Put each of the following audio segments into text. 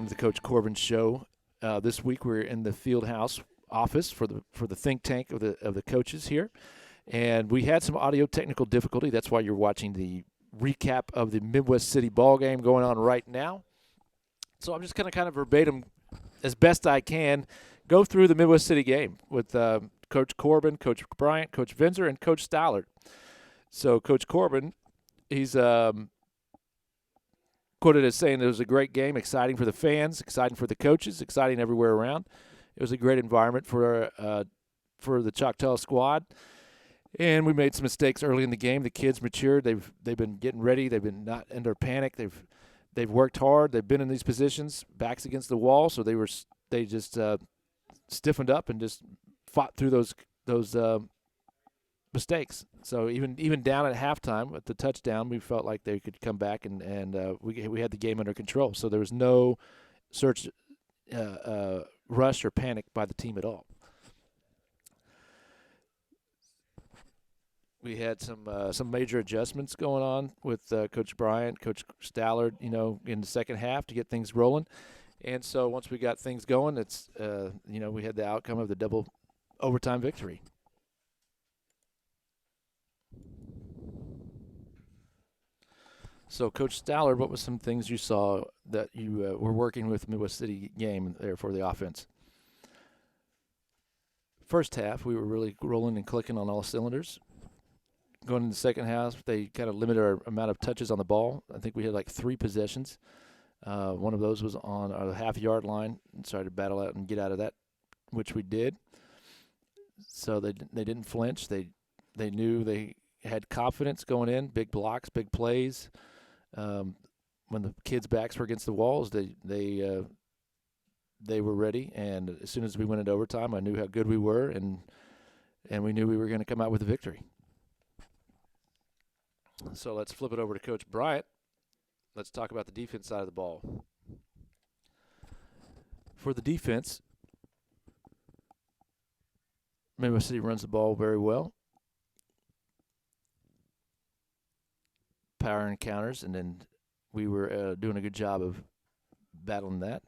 welcome to the Coach Corbin Show. This week we're in the field house office for the think tank of the coaches here, and we had some audio technical difficulty. That's why you're watching the recap of the Midwest City ball game going on right now. So I'm just going to kind of verbatim, as best I can, go through the Midwest City game with Coach Corbin, Coach Bryant, Coach Vinzer, and Coach Stallard. So Coach Corbin, he's quoted as saying it was a great game, exciting for the fans, exciting for the coaches, exciting everywhere around. It was a great environment for the Choctaw squad, and we made some mistakes early in the game. The kids matured. They've been getting ready. They've been not under panic. They've worked hard. They've been in these positions, backs against the wall. So they just stiffened up and just fought through those mistakes. So even down at halftime at the touchdown, we felt like they could come back and we had the game under control. So there was no rush or panic by the team at all. We had some major adjustments going on with Coach Bryant, Coach Stallard, in the second half to get things rolling. And so once we got things going, it's we had the outcome of the double overtime victory. So, Coach Stallard, what were some things you saw that you were working with Midwest City game there for the offense? First half, we were really rolling and clicking on all cylinders. Going into the second half, they kind of limited our amount of touches on the ball. I think we had like 3 possessions. One of those was on our half-yard line and started to battle out and get out of that, which we did. So they didn't flinch. They knew they had confidence going in, big blocks, big plays. When the kids' backs were against the walls, they were ready. And as soon as we went into overtime, I knew how good we were, and we knew we were going to come out with a victory. So let's flip it over to Coach Bryant. Let's talk about the defense side of the ball. For the defense, Midwest City runs the ball very well. Power encounters, and then we were doing a good job of battling that.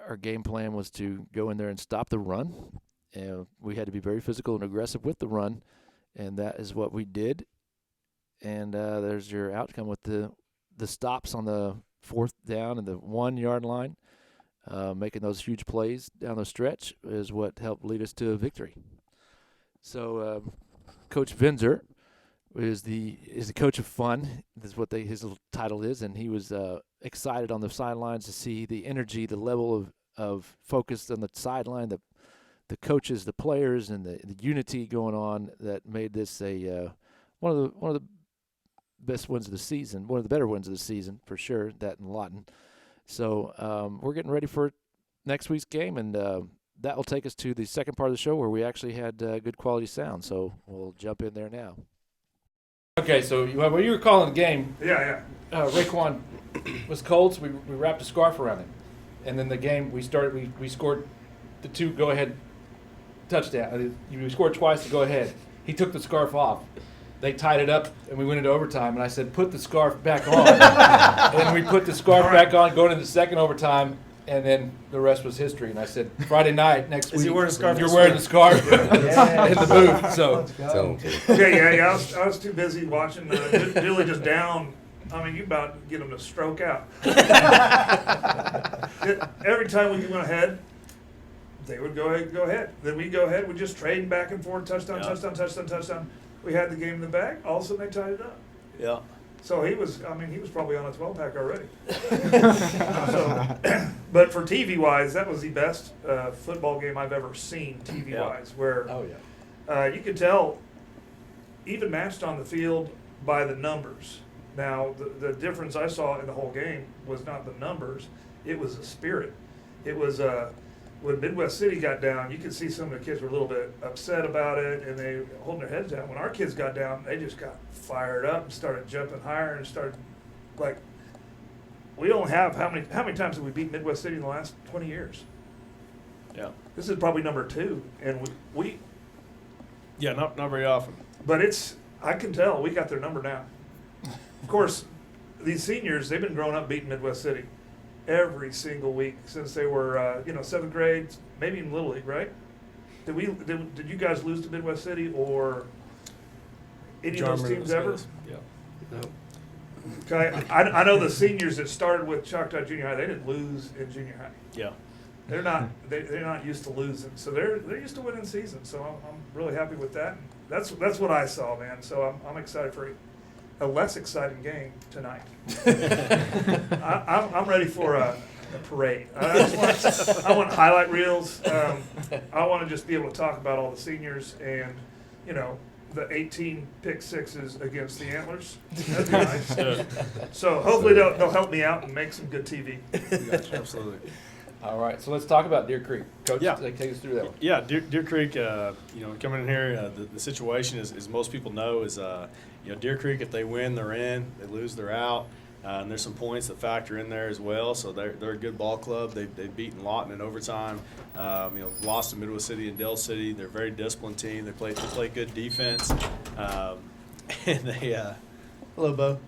Our game plan was to go in there and stop the run, and we had to be very physical and aggressive with the run, and that is what we did. And there's your outcome with the stops on the 4th down and the 1-yard line. Making those huge plays down the stretch is what helped lead us to a victory. So Coach Vinzer is the coach of fun. This is what his little title is, and he was excited on the sidelines to see the energy, the level of focus on the sideline, the coaches, the players, and the unity going on that made this one of the best wins of the season, one of the better wins of the season for sure. That in Lawton. So we're getting ready for next week's game, and that will take us to the second part of the show where we actually had good quality sound. So we'll jump in there now. Okay, so when you were calling the game, Raekwon was cold, so we wrapped a scarf around him. And then the game, we scored the 2 go-ahead touchdown. We scored twice to go ahead. He took the scarf off. They tied it up, and we went into overtime. And I said, put the scarf back on. And we put the scarf back on, going into the second overtime, and then the rest was history. And I said, Friday night next week, you're wearing the scarf in the booth. So. I was too busy watching Dilly just down. I mean, you about to get him to stroke out. Every time we went ahead, they would go ahead. Then we'd go ahead. We'd just trade back and forth, touchdown. We had the game in the bag. All of a sudden, they tied it up. Yeah. So he was probably on a 12-pack already. But for TV-wise, that was the best football game I've ever seen TV-wise, where you could tell, even matched on the field by the numbers. Now, the difference I saw in the whole game was not the numbers, it was the spirit. It was when Midwest City got down, you could see some of the kids were a little bit upset about it, and they holding their heads down. When our kids got down, they just got fired up and started jumping higher and started like. We don't have how many times have we beat Midwest City in the last 20 years? Yeah. This is probably number 2, and we. Yeah, not very often. But I can tell we got their number now. Of course, these seniors, they've been growing up beating Midwest City. every single week since they were, 7th grade, maybe in Little League, right? Did you guys lose to Midwest City or any of those Jarman teams was ever? good. Yeah. No. Okay, I know the seniors that started with Choctaw Junior High, they didn't lose in junior high. Yeah. They're not used to losing, so they're used to winning seasons. So I'm really happy with that. That's what I saw, man. So I'm excited for a less exciting game tonight. I'm ready for a parade. I want highlight reels. I want to just be able to talk about all the seniors and the 18 pick sixes against the Antlers. That'd be nice. So hopefully they'll help me out and make some good TV. Gotcha, absolutely. All right, so let's talk about Deer Creek. Coach, Yeah. take us through that one. Yeah, Deer Creek, coming in here, the situation is, as most people know, is, Deer Creek, if they win, they're in. They lose, they're out. And there's some points that factor in there as well. So they're a good ball club. They've beaten Lawton in overtime. Lost to Midwest City and Dell City. They're a very disciplined team. They play good defense. And they hello, Bo.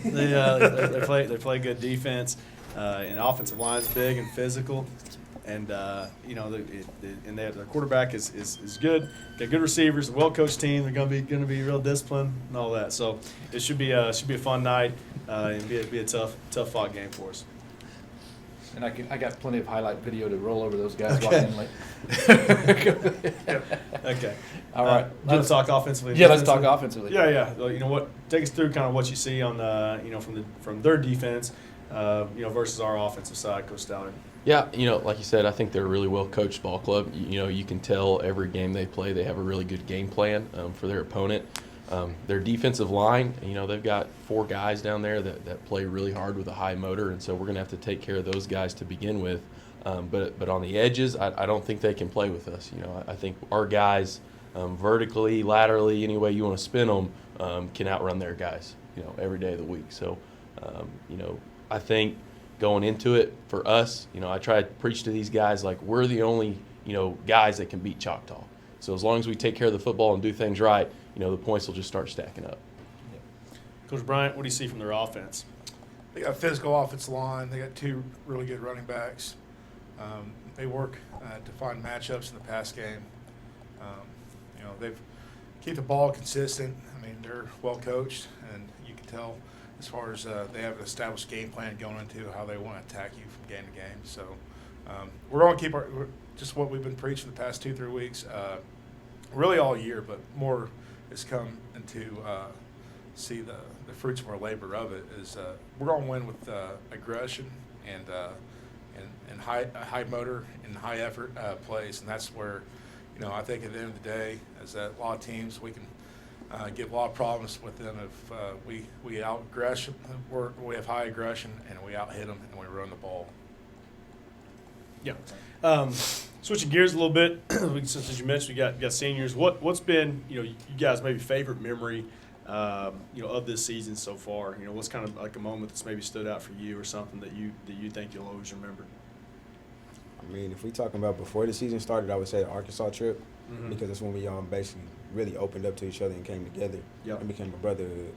They play good defense. And offensive line's big and physical. And their quarterback is good. Got good receivers, a well-coached team. They're going to be real disciplined and all that. So it should be a fun night and be a tough fought game for us. And I got plenty of highlight video to roll over those guys Okay. walking in late. Okay. All right. Let's talk offensively. Yeah, let's talk offensively. Yeah. Well, you know what? Take us through kind of what you see on the from their defense, versus our offensive side, Coach Stallard. Yeah, like you said, I think they're a really well-coached ball club. You can tell every game they play, they have a really good game plan for their opponent. Their defensive line, they've got 4 guys down there that play really hard with a high motor, and so we're going to have to take care of those guys to begin with. But on the edges, I don't think they can play with us. I think our guys, vertically, laterally, any way you want to spin them, can outrun their guys, every day of the week. So, I think going into it for us, I try to preach to these guys like we're the only, guys that can beat Choctaw. So as long as we take care of the football and do things right, the points will just start stacking up. Coach Bryant, what do you see from their offense? They got a physical offensive line. They got 2 really good running backs. They work to find matchups in the pass game. They've keep the ball consistent. I mean, they're well coached, and you can tell as far as they have an established game plan going into how they want to attack you from game to game. So we're going to keep just what we've been preaching the past 2-3 weeks, really all year, but more has come into see the fruits of our labor of it is we're going to win with aggression and high motor and high effort plays, and that's where I think at the end of the day, as a lot of teams, we can get a lot of problems with them if we out aggression, we have high aggression and we out hit them and we run the ball. Yeah. Switching gears a little bit, since as you mentioned, we got seniors. What's been you guys maybe favorite memory of this season so far? What's kind of like a moment that's maybe stood out for you or something that you think you'll always remember? I mean, if we talking about before the season started, I would say the Arkansas trip, because that's when we basically really opened up to each other and came together and became a brotherhood.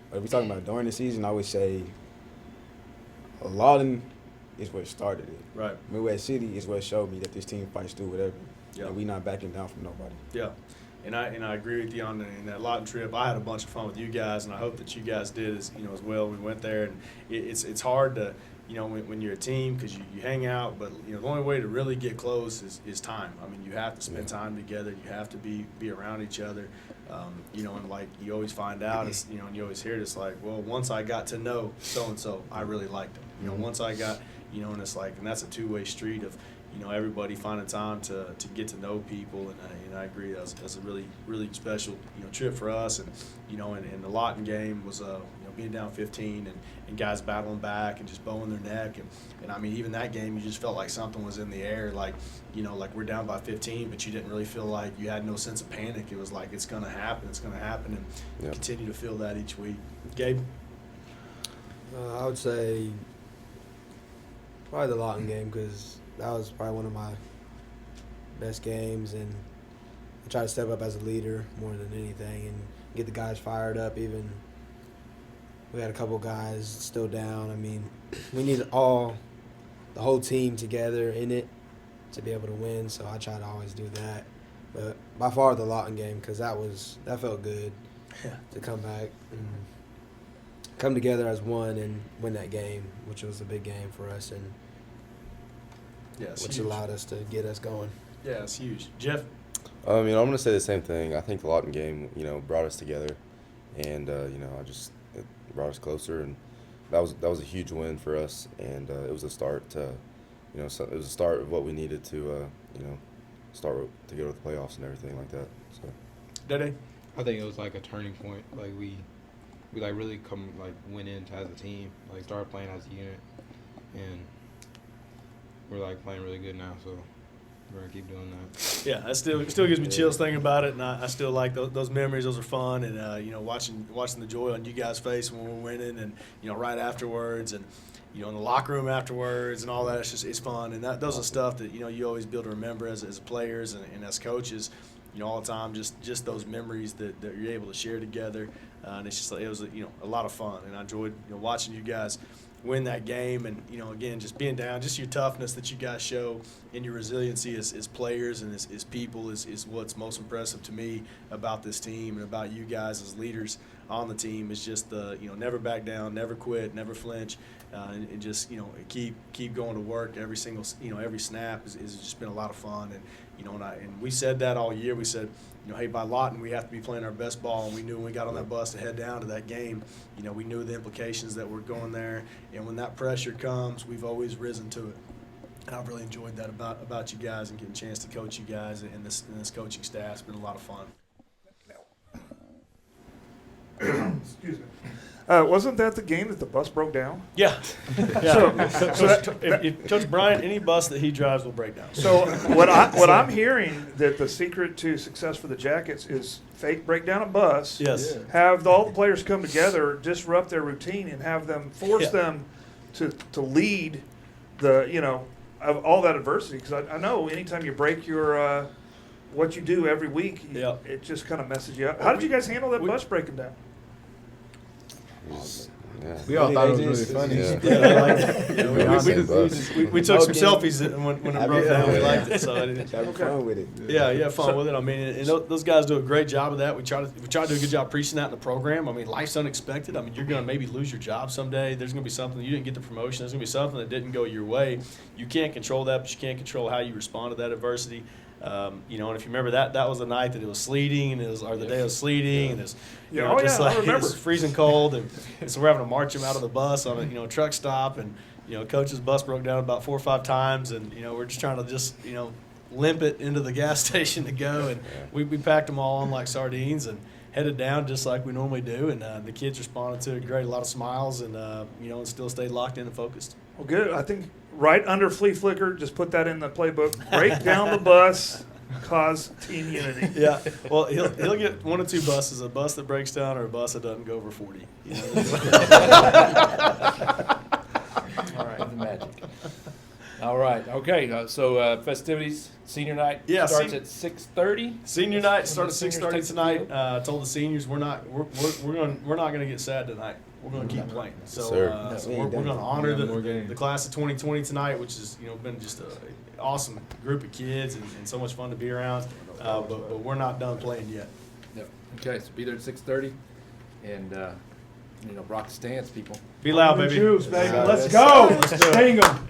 But if we talking about during the season, I would say Lawton is what started it. Right. Midwest City is what showed me that this team fights through whatever. Yeah. And we not backing down from nobody. Yeah. And I agree with you on that Lawton trip. I had a bunch of fun with you guys, and I hope that you guys did as well. We went there, and it's hard to when you're a team because you hang out, but the only way to really get close is time. I mean, you have to spend time together. You have to be around each other. And like you always find out, and you always hear it. It's like, well, once I got to know so and so, I really liked them. Once I got, and it's like, and that's a two-way street of. Everybody finding time to get to know people, and I agree that's a really really special trip for us, and and the Lawton game was being down 15 and guys battling back and just bowing their neck, and I mean even that game you just felt like something was in the air, like like we're down by 15, but you didn't really feel like you had no sense of panic. It was like it's gonna happen, and you continue to feel that each week. Gabe, I would say probably the Lawton game because that was probably one of my best games, and I try to step up as a leader more than anything and get the guys fired up even We had a couple guys still down. I mean, we need the whole team together in it to be able to win. So I try to always do that. But by far the Lawton game, because that felt good to come back and come together as one and win that game, which was a big game for us, and which allowed us to get us going. Yeah, it's huge. Jeff? I'm going to say the same thing. I think the Lawton game, brought us together, and it brought us closer, and that was a huge win for us, and it was a start to, it was a start of what we needed to, start to go to the playoffs and everything like that. So, Dede? I think it was like a turning point. Like we like really went into as a team, like started playing as a unit, and we're like playing really good now. So we're gonna keep doing that. Yeah, that still gives me chills thinking about it, and I still like those memories. Those are fun, and watching the joy on you guys' face when we're winning, and right afterwards, and in the locker room afterwards, and all that. It's fun, and those are stuff that you always be able to remember as players and as coaches. All the time, just those memories that you're able to share together, and it's just it was a lot of fun, and I enjoyed watching you guys win that game, and again, just being down, just your toughness that you guys show and your resiliency as players and as people is what's most impressive to me about this team and about you guys as leaders on the team. Is just the never back down, never quit, never flinch, and just keep going to work every single every snap is just been a lot of fun. And and we said that all year. We said, hey, by Lawton, we have to be playing our best ball. And we knew when we got on that bus to head down to that game, we knew the implications that were going there. And when that pressure comes, we've always risen to it. And I've really enjoyed that about you guys and getting a chance to coach you guys and this coaching staff. It's been a lot of fun. Excuse me. Wasn't that the game that the bus broke down? Yeah. If Coach Bryant, any bus that he drives will break down. So what I'm hearing that the secret to success for the Jackets is fake break down a bus. Yes. Have all the players come together, disrupt their routine, and have them force them to lead the of all that adversity. Because I know anytime you break your what you do every week, it just kind of messes you up. How did you guys handle that bus breaking down? We all thought it was really funny. We took some selfies when it broke down. We liked it, so Have fun with it. Yeah, fun with it. I mean, and those guys do a great job of that. We try to do a good job preaching that in the program. I mean, life's unexpected. I mean, you're going to maybe lose your job someday. There's going to be something you didn't get the promotion. There's going to be something that didn't go your way. You can't control that, but you can't control how you respond to that adversity. And if you remember that was the night that it was sleeting, and the day it was sleeting, and it was I remember. it was freezing cold, and so we're having to march him out of the bus on a truck stop, and coach's bus broke down about 4 or 5 times, and we're just trying to limp it into the gas station to go, and we packed them all on like sardines and headed down just like we normally do, and the kids responded to it great, a lot of smiles, and and still stayed locked in and focused. Well, good. I think right under flea flicker, just put that in the playbook. Break down the bus, cause team unity. Yeah. Well, he'll get 1 or 2 buses: a bus that breaks down or a bus that doesn't go over 40. All right, the magic. All right, okay. So festivities, senior night starts at 6:30. Senior night starts at 6:30 tonight. I told the seniors we're not going to get sad tonight. We're going to keep playing. So we're going to honor the class of 2020 tonight, which has been just an awesome group of kids and so much fun to be around. But we're not done playing yet. Yep. Okay, so be there at 6:30, and rock the stands, people. Be loud, baby. Juice, baby. Let's go. Sting 'em.